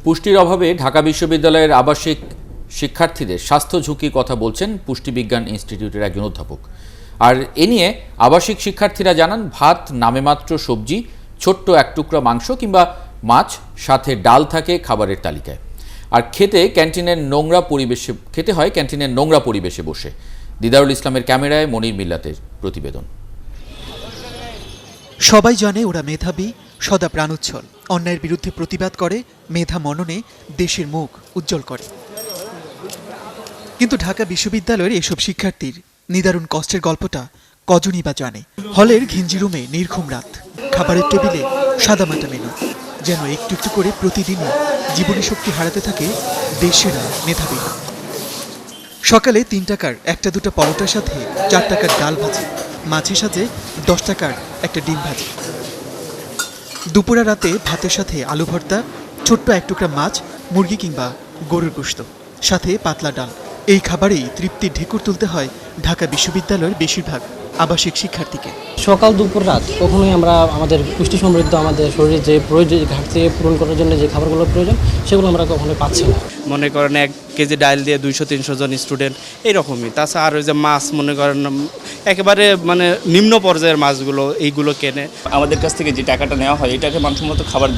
পুষ্টির অভাবে ঢাকা বিশ্ববিদ্যালয়ের আবাসিক শিক্ষার্থীদের স্বাস্থ্য ঝুঁকির কথা বলছেন পুষ্টিবিজ্ঞান ইনস্টিটিউটের একজন অধ্যাপক। আর এ নিয়ে আবাসিক শিক্ষার্থীরা জানান, ভাত, নামেমাত্র সবজি, ছোট্ট এক টুকরা মাংস কিংবা মাছ, সাথে ডাল থাকে খাবারের তালিকায়। আর খেতে হয় ক্যান্টিনের নোংরা পরিবেশে বসে। দিদারুল ইসলামের ক্যামেরায় মনির মিল্লাতের প্রতিবেদন। সবাই জানে ওরা মেধাবী, সদা প্রাণোচ্ছল, অন্যায়ের বিরুদ্ধে প্রতিবাদ করে, মেধা মননে দেশের মুখ উজ্জ্বল করে। কিন্তু ঢাকা বিশ্ববিদ্যালয়ের এসব শিক্ষার্থীর নিদারুণ কষ্টের গল্পটা কজনই বা জানে। হলের ঘিঞ্জি রুমে নির্ঘুম রাত, খাবারের টেবিলে সাদামাটা মেনু, যেন একটু একটু করে প্রতিদিনই জীবনী শক্তি হারাতে থাকে দেশেরা মেধাবীরা। সকালে 3 টাকার একটা দুটো পরোটার সাথে 4 টাকার ডাল ভাজি, মাছের সাথে 10 টাকার একটা ডিম ভাজি। দুপুরে রাতে ভাতের সাথে আলু ভর্তা, ছোট্ট এক টুকরা মাছ, মুরগি কিংবা গরুর গোশত, সাথে পাতলা ডাল। এই খাবারেই তৃপ্তির ঢেকুর তুলতে হয় ঢাকা বিশ্ববিদ্যালয়ের বেশিরভাগ আবাসিক শিক্ষার্থীকে। সকাল দুপুর রাত কখনোই আমরা আমাদের পুষ্টি সমৃদ্ধ আমাদের শরীরে যে প্রয়োজন ঘাটতি পূরণ করার জন্য যে খাবারগুলোর প্রয়োজন সেগুলো আমরা কখনোই পাচ্ছি না। মনে করেন 1 কেজি ডাল দিয়ে 200-300 জন স্টুডেন্ট এইরকমই। তাছাড়া আর ওই যে মাছ মনে করেন একেবারে মানে নিম্ন পর্যায়ের মাছগুলো এইগুলো কেনে। আমাদের কাছ থেকে যে টাকাটা নেওয়া হয় এটাকে মানসম্মত খাবার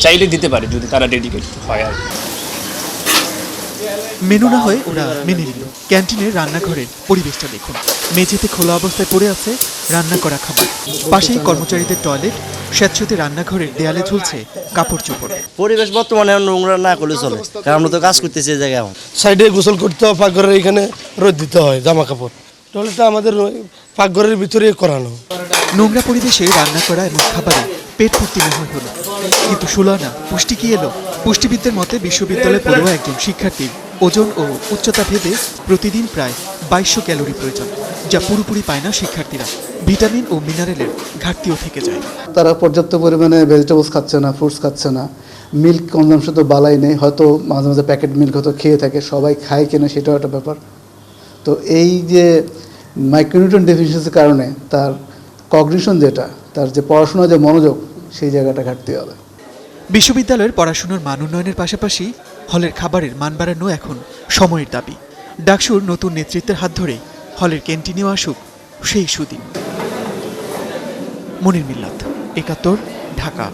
চাইলে দিতে পারে যদি তারা ডেডিকেটেড হয়। আর মেনু না হয় ওরা মেনে নিল। ক্যান্টিনের রান্নাঘরের পরিবেশটা দেখুন, মেঝেতে খোলা অবস্থায় পড়ে আছে রান্না করা খাবার, পাশেই কর্মচারীদের টয়লেট, স্বেচ্ছাতে রান্নাঘরের দেয়ালে ঝুলছে কাপড় চোপড়। পরিবেশ বর্তমানে নোংরা না করলে চলে, কারণ আমরা তো কাজ করতেছি এই জায়গায়। সাইডে গোসল করতে হয়, পাকঘরের এখানে রোদ দিতে হয় জামা কাপড়, টয়লেটটা আমাদের পাকঘরের ভিতরে করানো। নোংরা পরিবেশে রান্না করা এমন খাবারে পেট ভর্তি না হলো, কিন্তু শুলো না পুষ্টি কি এলো। পুষ্টিবিদদের মতে বিশ্ববিদ্যালয়ে পড়ুয়া একজন শিক্ষার্থীর ওজন ও উচ্চতা ভেদে প্রতিদিন প্রায় 2200 ক্যালোরি প্রয়োজন, যা পুরোপুরি পায় না শিক্ষার্থীরা। ভিটামিন ও মিনারেলের ঘাটতিও থেকে যায়। তারা পর্যাপ্ত পরিমাণে ভেজিটেবলস খাচ্ছে না, ফ্রুটস খাচ্ছে না, মিল্ক কনজামশন তো বালাই নেই, হয়তো মাঝে মাঝে প্যাকেট মিল্ক হয়তো খেয়ে থাকে, সবাই খায় কিনা সেটাও একটা ব্যাপার। তো এই যে মাইক্রোনিউট্রিয়েন্ট ডেফিসিয়েন্সির কারণে তার কগনিশন যেটা, তার যে পড়াশোনার যে মনোযোগ, সেই জায়গাটা ঘাটতি হবে। বিশ্ববিদ্যালয়ের পড়াশোনার মান উন্নয়নের পাশাপাশি হলের খাবারের মান বাড়ানো এখন সময়ের দাবি। ডাকসুর নতুন নেতৃত্বের হাত ধরে হলের ক্যান্টিনেও আসুক সেই সুদিন। মনির মিল্লাত, 71, ঢাকা।